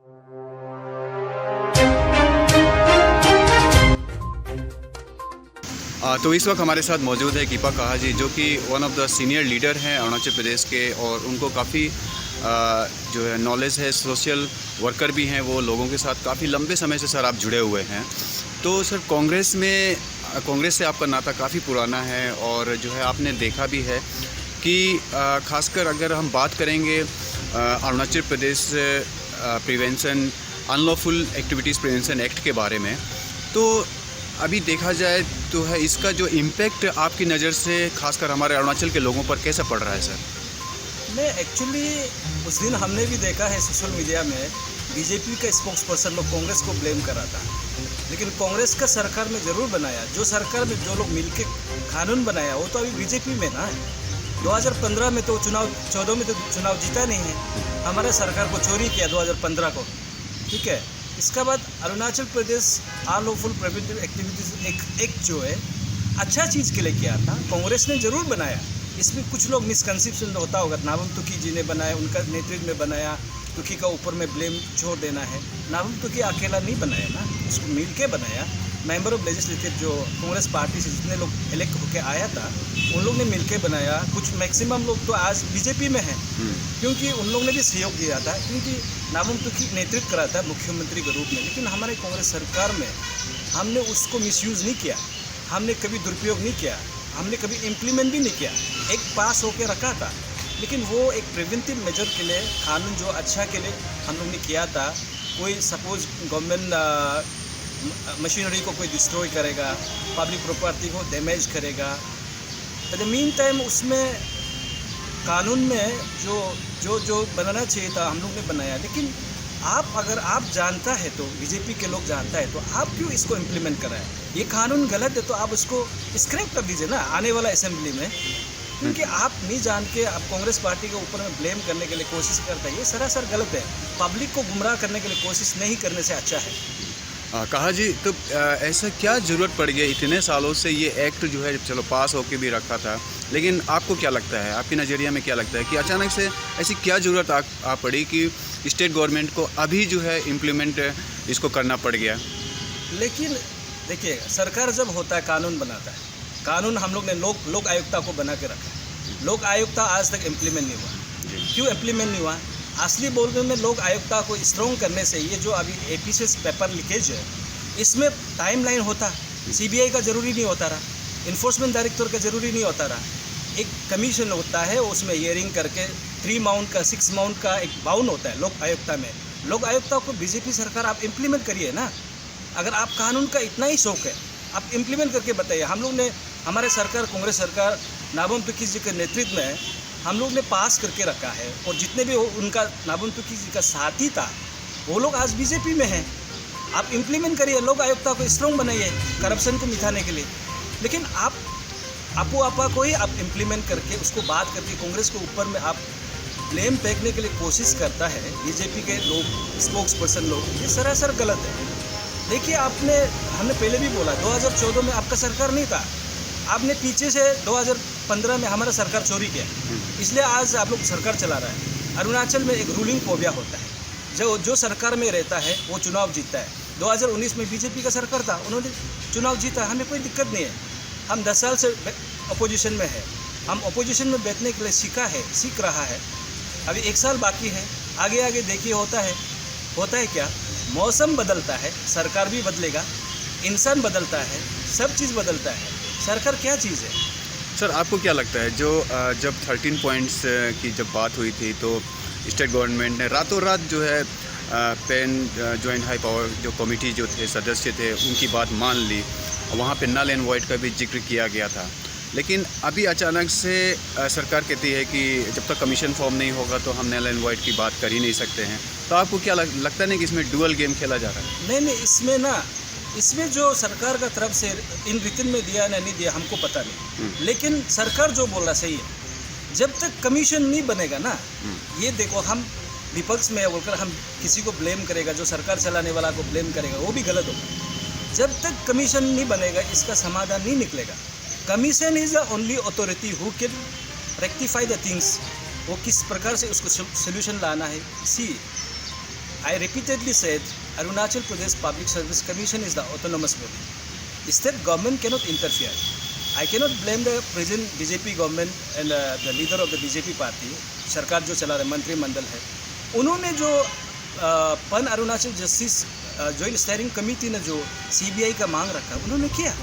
तो इस वक्त हमारे साथ मौजूद है कीपा काहा जी, जो कि one of the senior leader हैं अरुणाचल प्रदेश के, और उनको काफ़ी जो है नॉलेज है, सोशल वर्कर भी हैं, वो लोगों के साथ काफ़ी लंबे समय से सर आप जुड़े हुए हैं। तो सर कांग्रेस से आपका नाता काफ़ी पुराना है, और जो है आपने देखा भी है कि ख़ासकर अगर हम बात करेंगे Arunachal Pradesh prevention unlawful activities prevention act के बारे में, तो अभी देखा जाए तो है इसका जो इम्पैक्ट आपकी नज़र से खासकर हमारे अरुणाचल के लोगों पर कैसा पड़ रहा है सर? नहीं, एक्चुअली उस दिन हमने भी देखा है सोशल मीडिया में बीजेपी का स्पोक्स पर्सन लोग कांग्रेस को ब्लेम कर रहा था, लेकिन कांग्रेस का सरकार में ज़रूर बनाया। जो सरकार में जो लोग मिलके कानून बनाया वो तो अभी बीजेपी में ना है। 2015 में तो चुनाव, 14 में तो चुनाव जीता नहीं है, हमारे सरकार को चोरी किया 2015 को, ठीक है। इसका बाद Arunachal Pradesh unlawful preventive activities एक जो है अच्छा चीज़ के लिए किया था, कांग्रेस ने ज़रूर बनाया। इसमें कुछ लोग मिसकंसेप्शन होता होगा, नाबम तुकी जी ने बनाया, उनका नेतृत्व में बनाया, तुकी का ऊपर में ब्लेम छोड़ देना है। नाबम तुकी अकेला नहीं बनाया ना, उसको मिल के बनाया। मेंबर ऑफ लेजिस्लेटिव जो कांग्रेस पार्टी से जितने लोग इलेक्ट होकर आया था उन लोग ने मिल के बनाया। कुछ मैक्सिमम लोग तो आज बीजेपी में हैं, क्योंकि उन लोग ने भी सहयोग दिया था, क्योंकि नाबम तुकी नेतृत्व करा था मुख्यमंत्री के रूप में। लेकिन हमारे कांग्रेस सरकार में हमने उसको मिसयूज़ नहीं किया, हमने कभी दुरुपयोग नहीं किया, हमने कभी इम्प्लीमेंट भी नहीं किया। एक पास होके रखा था, लेकिन वो एक प्रिवेंटिव मेजर के लिए कानून जो अच्छा के लिए हम लोग ने किया था। कोई सपोज गवर्नमेंट मशीनरी को कोई डिस्ट्रॉय करेगा, पब्लिक प्रॉपर्टी को डैमेज करेगा, एट द मीन टाइम उसमें कानून में जो बनाना चाहिए था हम लोग ने बनाया। लेकिन अगर आप जानता है तो बीजेपी के लोग जानता है तो आप क्यों इसको इम्प्लीमेंट कराएं? ये कानून गलत है तो आप उसको स्क्रैप कर दीजिए ना आने वाला असेंबली में, क्योंकि आप नहीं जान के आप कांग्रेस पार्टी के ऊपर में ब्लेम करने के लिए कोशिश करते हैं। ये सरासर गलत है। पब्लिक को गुमराह करने के लिए कोशिश नहीं करने से अच्छा है। कहा जी, तो ऐसा क्या ज़रूरत पड़ गई? इतने सालों से ये एक्ट जो है चलो पास होके भी रखा था, लेकिन आपको क्या लगता है, आपके नज़रिया में क्या लगता है कि अचानक से ऐसी क्या ज़रूरत आ पड़ी कि स्टेट गवर्नमेंट को अभी जो है इम्प्लीमेंट इसको करना पड़ गया? लेकिन देखिए, सरकार जब होता है कानून बनाता है, कानून हम लोग ने लोक आयुक्ता को बना के रखा। लोक आयुक्ता आज तक इम्प्लीमेंट नहीं हुआ। क्यों इम्प्लीमेंट नहीं हुआ? असली बोलने में लोक आयुक्ता को स्ट्रॉन्ग करने से ये जो अभी एपीसीएस पेपर लीकेज है इसमें टाइमलाइन होता, सीबीआई का ज़रूरी नहीं होता रहा, इन्फोर्समेंट डायरेक्टर का ज़रूरी नहीं होता रहा। एक कमीशन होता है, उसमें हियरिंग करके 3 माउंट का 6 माउंट का एक बाउंड होता है लोक आयुक्ता में। लोक आयुक्ता को बीजेपी सरकार आप इम्प्लीमेंट करिए ना। अगर आप कानून का इतना ही शौक है आप इम्प्लीमेंट करके बताइए। हम लोग ने, हमारे सरकार कांग्रेस सरकार नाबम तुकी जी के नेतृत्व में हम लोग ने पास करके रखा है, और जितने भी उनका नाबम तुकी जी का साथी था वो लोग आज बीजेपी में हैं। आप इम्प्लीमेंट करिए, लोक आयुक्ता को स्ट्रॉन्ग बनाइए करप्शन को मिटाने के लिए। लेकिन आप आपा को ही आप इम्प्लीमेंट करके उसको बात करके कांग्रेस के ऊपर में आप ब्लेम फेंकने के लिए कोशिश करता है बीजेपी के लोग, स्पोक्स पर्सन लोग। ये सरासर गलत है। देखिए, हमने पहले भी बोला 2014 में आपका सरकार नहीं था, आपने पीछे से 2015 में हमारा सरकार चोरी किया, इसलिए आज आप लोग सरकार चला रहा है। अरुणाचल में एक रूलिंग फोबिया होता है, जो सरकार में रहता है वो चुनाव जीतता है। 2019 में बीजेपी का सरकार था, उन्होंने चुनाव जीता, हमें कोई दिक्कत नहीं है। हम 10 साल से अपोजिशन में है, हम अपोजिशन में बैठने के लिए सीख रहा है। अभी 1 साल बाकी है, आगे देखिए होता है क्या। मौसम बदलता है, सरकार भी बदलेगा, इंसान बदलता है, सब चीज़ बदलता है। सरकार क्या चीज़ है? सर, आपको क्या लगता है जब 13 पॉइंट्स की जब बात हुई थी तो स्टेट गवर्नमेंट ने रातों रात जो है पेन जॉइंट हाई पावर जो कमेटी जो थे सदस्य थे उनकी बात मान ली, वहाँ पे नल एंड वॉइड का भी जिक्र किया गया था। लेकिन अभी अचानक से सरकार कहती है कि जब तक कमीशन फॉर्म नहीं होगा तो हम नल एंड वॉइड की बात कर ही नहीं सकते हैं। तो आपको क्या लगता नहीं कि इसमें डुअल गेम खेला जा रहा है? नहीं, इसमें जो सरकार का तरफ से इन रिटर्न में दिया ना नहीं दिया हमको पता नहीं, लेकिन सरकार जो बोल रहा सही है। जब तक कमीशन नहीं बनेगा ना, ये देखो, हम विपक्ष में बोलकर हम किसी को ब्लेम करेगा, जो सरकार चलाने वाला को ब्लेम करेगा, वो भी गलत होगा। जब तक कमीशन नहीं बनेगा इसका समाधान नहीं निकलेगा। Commission is the only authority who can rectify the things. वो किस प्रकार से उसको सोल्यूशन लाना है। I repeatedly said Arunachal Pradesh Public Service Commission is the autonomous body. State government cannot interfere. I cannot blame the present BJP government and the leader of the BJP party, सरकार जो चला रहे मंत्रिमंडल है, उन्होंने जो पन Arunachal justice joint steering committee ने जो CBI का मांग रखा उन्होंने किया,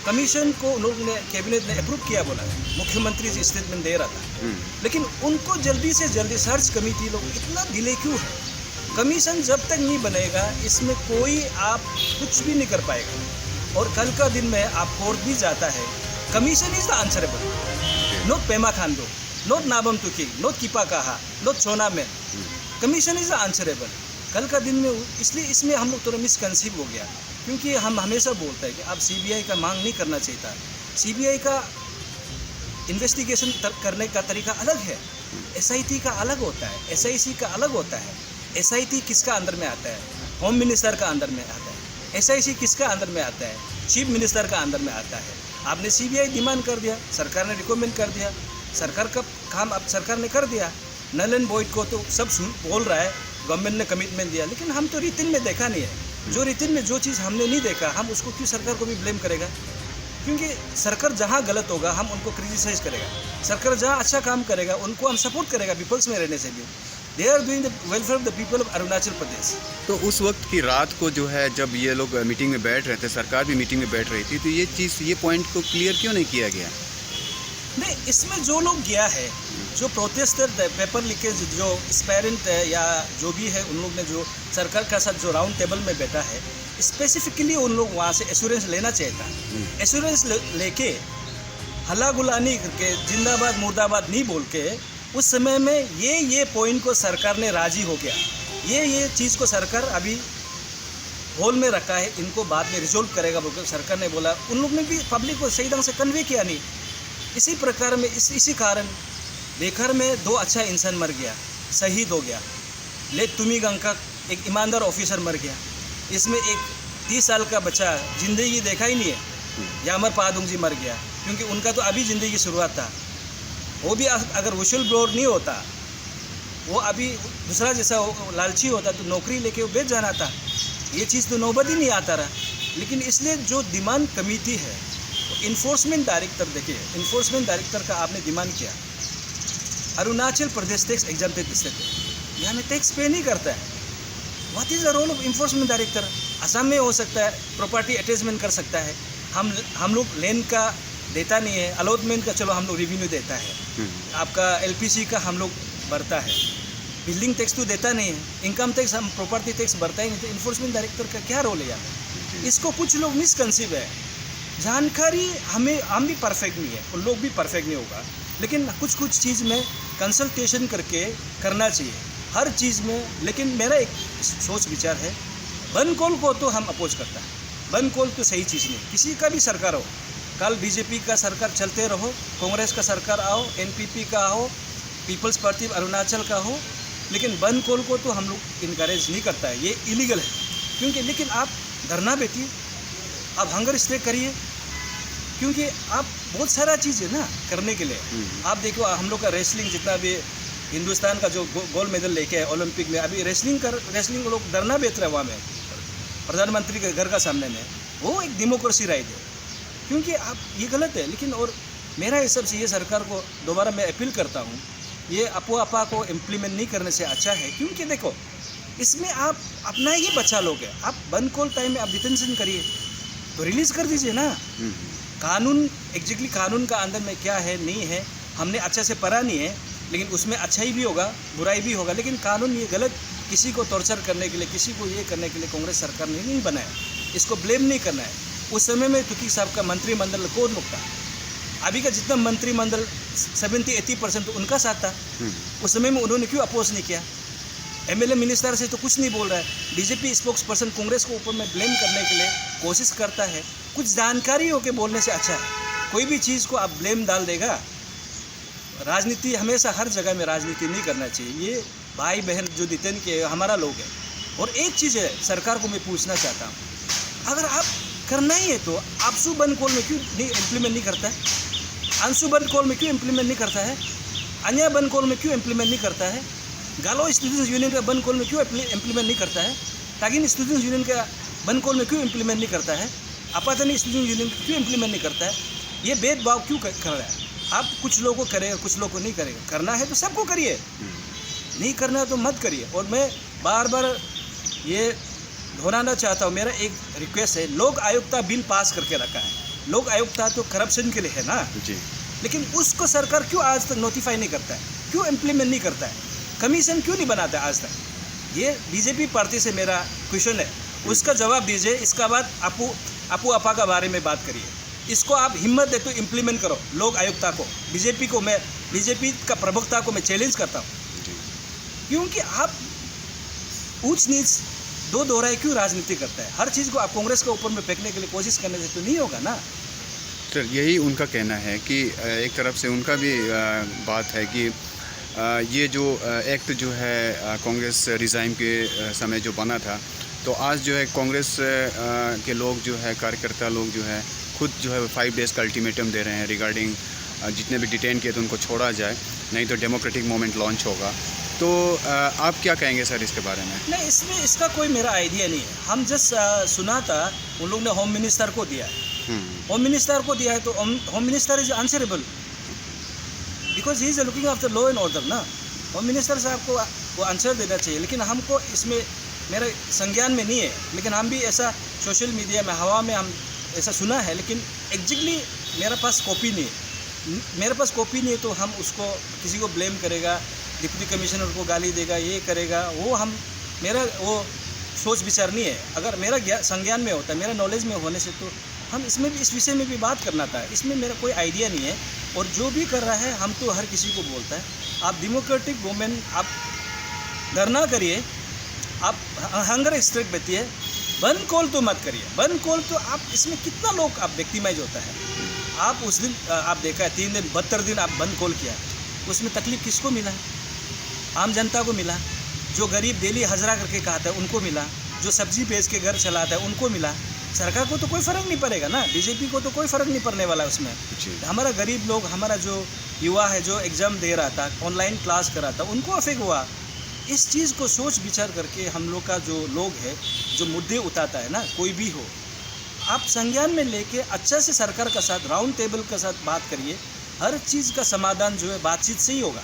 कमीशन को उन्होंने कैबिनेट ने अप्रूव किया, बोला मुख्यमंत्री जी स्टेटमेंट दे रहा था, लेकिन उनको जल्दी से जल्दी सर्च कमेटी लोग इतना डिले क्यों है? कमीशन जब तक नहीं बनेगा इसमें कोई आप कुछ भी नहीं कर पाएगा। और कल का दिन में आप कोर्ट भी जाता है, commission is the answerable, not Pema Khandu, not Nabam Tuki, not Kipa कहा, नॉट सोना में, कमीशन इज द आंसरेबल। कल का दिन में इसलिए इसमें हम लोग थोड़ा मिसकंसीव हो गया, क्योंकि हम हमेशा बोलते हैं कि आप CBI का मांग नहीं करना चाहिए था। CBI का इन्वेस्टिगेशन करने का तरीका अलग है, SIT का अलग होता है, SIC का अलग होता है। SIT किसका अंदर में आता है? होम मिनिस्टर का अंदर में आता है। SIC किसका अंदर में आता है? चीफ मिनिस्टर का अंदर में आता है। आपने CBI डिमांड कर दिया, सरकार ने रिकमेंड कर दिया, सरकार का काम अब सरकार ने कर दिया। नल एंड वॉइड को तो सब बोल रहा है, गवर्नमेंट ने कमिटमेंट दिया, लेकिन हम तो रिटिन में देखा नहीं है। जो रिटिन में जो चीज़ हमने नहीं देखा, हम उसको क्यों सरकार को भी ब्लेम करेगा? क्योंकि सरकार जहाँ गलत होगा हम उनको क्रिटिसाइज करेगा, सरकार जहाँ अच्छा काम करेगा उनको हम सपोर्ट करेगा, पीपल्स में रहने से भी। They are doing the welfare of the people of Arunachal Pradesh. तो उस वक्त की रात को जो है जब ये लोग मीटिंग में बैठ रहे थे, सरकार भी मीटिंग में बैठ रही थी, तो ये पॉइंट को क्लियर क्यों नहीं किया गया? नहीं, इसमें जो लोग गया है, जो प्रोटेस्टर पेपर लीकेज जो एस्पायरेंट है या जो भी है, उन लोग ने जो सरकार का साथ जो राउंड टेबल में बैठा है, स्पेसिफिकली उन लोग वहाँ से एश्योरेंस लेना चाहिए था। एश्योरेंस लेके हल्ला गुल्ला नहीं करके, जिंदाबाद मुर्दाबाद नहीं बोल के, उस समय में ये पॉइंट को सरकार ने राजी हो गया, ये चीज़ को सरकार अभी होल में रखा है, इनको बाद में रिजोल्व करेगा बोलकर सरकार ने बोला। उन लोग ने भी पब्लिक को सही ढंग से कन्वे किया नहीं। इसी प्रकार में इसी कारण बेघर में 2 अच्छा इंसान मर गया, शहीद हो गया। ले तुमीगंग का एक ईमानदार ऑफिसर मर गया, इसमें एक 30 साल का बच्चा जिंदगी देखा ही नहीं है, यामर पादुंग जी मर गया, क्योंकि उनका तो अभी ज़िंदगी की शुरुआत था। वो भी अगर विशुअल ब्लोअर नहीं होता, वो अभी दूसरा जैसा लालची होता तो नौकरी लेके वो बेच जाना था। ये चीज़ तो नौबत ही नहीं आता रहा। लेकिन इसलिए जो डिमांड कमेटी है, इन्फोर्समेंट डायरेक्टर, देखिए इन्फोर्समेंट डायरेक्टर का आपने डिमांड किया, Arunachal Pradesh tax exempted state है, यहाँ में टैक्स पे नहीं करता है। What is the role of enforcement director? Assam में हो सकता है, प्रॉपर्टी अटैचमेंट कर सकता है, हम लोग लैंड का देता नहीं है, अलॉटमेंट का चलो हम लोग रेवेन्यू देता है, आपका LPC का हम लोग भरता है, बिल्डिंग टैक्स तो देता नहीं है, इनकम टैक्स हम प्रॉपर्टी टैक्स भरता ही नहीं, तो इन्फोर्समेंट डायरेक्टर का क्या रोल है यहाँ? इसको कुछ लोग मिसकंसीव है। जानकारी हम भी परफेक्ट नहीं है, उन लोग भी परफेक्ट नहीं होगा, लेकिन कुछ चीज़ में कंसल्टेशन करके करना चाहिए हर चीज़ में। लेकिन मेरा एक सोच विचार है, बन कॉल को तो हम अपोज करता है, बन कॉल तो सही चीज़ नहीं, किसी का भी सरकार हो, कल BJP का सरकार चलते रहो, कांग्रेस का सरकार आओ, NPP का हो, पीपल्स पार्टी अरुणाचल का हो, लेकिन बन कॉल को तो हम लोग इनकरेज नहीं करता है, ये इलीगल है। क्योंकि लेकिन आप धरना बैठिए, आप हंगर स्ट्राइक करिए, क्योंकि आप बहुत सारा चीज़ है ना करने के लिए। आप देखो हम लोग का रेसलिंग, जितना भी हिंदुस्तान का जो गोल्ड मेडल लेके है ओलंपिक में, अभी रेसलिंग लोग धरना बेच रहे हैं वहाँ में, प्रधानमंत्री के घर का सामने में। वो एक डेमोक्रेसी राइट है, क्योंकि आप ये गलत है। लेकिन और मेरा हिसाब से ये सरकार को दोबारा मैं अपील करता हूँ, ये अफवाह को इम्प्लीमेंट नहीं करने से अच्छा है। क्योंकि देखो इसमें आप अपना ही बचा लोगे। आप बंद कॉल टाइम में आप डिटेंशन करिए तो रिलीज़ कर दीजिए ना। कानून एग्जैक्टली कानून का अंदर में क्या है नहीं है हमने अच्छे से पढ़ा नहीं है, लेकिन उसमें अच्छाई भी होगा बुराई भी होगा। लेकिन कानून ये गलत किसी को टॉर्चर करने के लिए, किसी को ये करने के लिए कांग्रेस सरकार ने नहीं बनाया, इसको ब्लेम नहीं करना है। उस समय में तुकी साहब का मंत्रिमंडल कौन मुक्ता, अभी का जितना मंत्रिमंडल 70-80% तो उनका साथ था। उस समय में उन्होंने क्यों अपोज नहीं किया? एमएलए मिनिस्टर से तो कुछ नहीं बोल रहा है। बीजेपी स्पोक्स पर्सन कांग्रेस को ऊपर में ब्लेम करने के लिए कोशिश करता है। कुछ जानकारी हो के बोलने से अच्छा है। कोई भी चीज़ को आप ब्लेम डाल देगा। राजनीति हमेशा हर जगह में राजनीति नहीं करना चाहिए। ये भाई बहन जो डिटेन के हमारा लोग है। और एक चीज़ है सरकार को मैं पूछना चाहता हूँ, अगर आप करना ही है तो आपसू बंद कॉल में क्यों नहीं इम्प्लीमेंट नहीं करता है? अंशु बंद कॉल में क्यों इम्प्लीमेंट नहीं करता है? अन्य बंद कॉल में क्यों इम्प्लीमेंट नहीं करता है? गालो स्टूडेंट्स यूनियन का बंद कॉल में क्यों इम्प्लीमेंट नहीं करता है? तागिन स्टूडेंट्स यूनियन का बंद कॉल में क्यों इम्प्लीमेंट नहीं करता है? आपातनी स्टूडेंट यूनियन क्यों इम्प्लीमेंट नहीं करता है? ये भेदभाव क्यों कर रहा है? आप कुछ लोगों को करेगा, कुछ लोगों को नहीं करेगा। करना है तो सबको करिए, नहीं करना है तो मत करिए। और मैं बार बार ये दोहराना चाहता हूँ, मेरा एक रिक्वेस्ट है, लोक आयुक्ता बिल पास करके रखा है। लोक आयुक्ता तो करप्शन के लिए है ना जी, लेकिन उसको सरकार क्यों आज तक नोटिफाई नहीं करता है? क्यों इम्प्लीमेंट नहीं करता है? कमीशन क्यों नहीं बनाता आज तक? ये बीजेपी पार्टी से मेरा क्वेश्चन है, उसका जवाब दीजिए। इसका बाद आपू आपा का बारे में बात करिए। इसको आप हिम्मत दे तो इम्प्लीमेंट करो। लोक आयुक्ता को, बीजेपी का प्रवक्ता को मैं चैलेंज करता हूँ, क्योंकि आप ऊंच नीच दो दोहराए क्यों राजनीति करता है? हर चीज़ को आप कांग्रेस के ऊपर में फेंकने के लिए कोशिश करने से तो नहीं होगा ना। सर यही उनका कहना है कि एक तरफ से उनका भी बात है कि ये जो एक्ट जो है कांग्रेस रिज़ाइम के समय जो बना था, तो आज जो है कांग्रेस के लोग जो है, कार्यकर्ता लोग जो है, खुद जो है 5 डेज़ का अल्टीमेटम दे रहे हैं रिगार्डिंग जितने भी डिटेन किए तो उनको छोड़ा जाए, नहीं तो डेमोक्रेटिक मूवमेंट लॉन्च होगा। तो आप क्या कहेंगे सर इसके बारे में? नहीं, इसमें इसका कोई मेरा आइडिया नहीं है। हम जस्ट सुना था उन लोग ने होम मिनिस्टर को दिया है। होम मिनिस्टर को दिया है तो home minister is answerable because he is looking after law and order ना। होम मिनिस्टर साहब को वो आंसर देना चाहिए। लेकिन हमको इसमें मेरे संज्ञान में नहीं है, लेकिन हम भी ऐसा सोशल मीडिया में हवा में हम ऐसा सुना है, लेकिन एग्जैक्टली मेरे पास कॉपी नहीं है। मेरे पास कॉपी नहीं है तो हम उसको किसी को ब्लेम करेगा, डिप्टी कमिश्नर को गाली देगा, ये करेगा, वो मेरा वो सोच विचार नहीं है। अगर मेरा संज्ञान में होता, मेरा नॉलेज में होने से तो हम इसमें भी, इस विषय में भी बात करना था। इसमें मेरा कोई आइडिया नहीं है। और जो भी कर रहा है हम तो हर किसी को बोलता है, आप डेमोक्रेटिक वुमेन, आप धरना करिए, आप हंगर स्ट्राइक बैठिए, बंद कॉल तो मत करिए। बंद कॉल तो आप इसमें कितना लोग आप विक्टिमाइज होता है। आप उस दिन आप देखा है 3 दिन 72 दिन आप बंद कॉल किया, उसमें तकलीफ किसको मिला? आम जनता को मिला। जो गरीब डेली हजरा करके खाता है उनको मिला, जो सब्जी बेच के घर चलाता है उनको मिला। सरकार को तो कोई फ़र्क नहीं पड़ेगा ना, बीजेपी को तो कोई फ़र्क नहीं पड़ने वाला उसमें। हमारा गरीब लोग, हमारा जो युवा है जो एग्ज़ाम दे रहा था, ऑनलाइन क्लास कर रहा था, उनको अफेक्ट हुआ। इस चीज़ को सोच विचार करके हम लोग का जो लोग है जो मुद्दे उठाता है ना, कोई भी हो, आप संज्ञान में लेके अच्छा से सरकार का साथ राउंड टेबल के साथ बात करिए। हर चीज़ का समाधान जो है बातचीत से ही होगा।